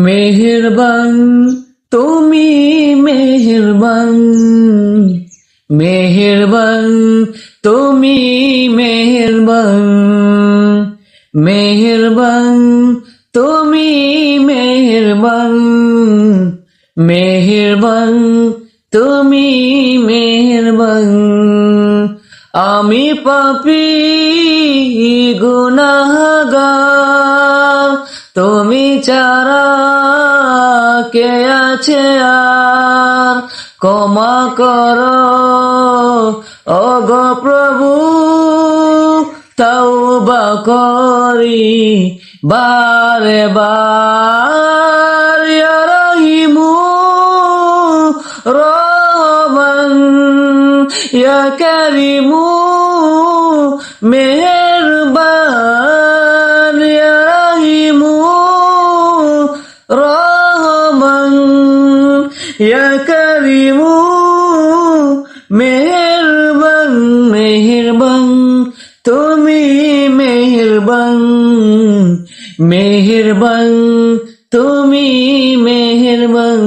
মেহেরবান তুমি মেহেরবান, মেহেরবান তুমি মেহেরবান, মেহেরবান তুমি মেহেরবান, মেহেরবান তুমি মেহেরবান। আমি পাপী গুনাহগার, তুমি ছাড়া কে আছে আর, ক্ষমা করো ওগো প্রভু, তওবা করি বারে বার। ইয়া রহিমু রহমান, ইয়া কারিমু মেহেরবান, ইয়া রহিমু রহমান, ইয়া কারিমু মেহেরবান। মেহেরবান তুমি মেহেরবান, মেহেরবান তুমি মেহেরবান।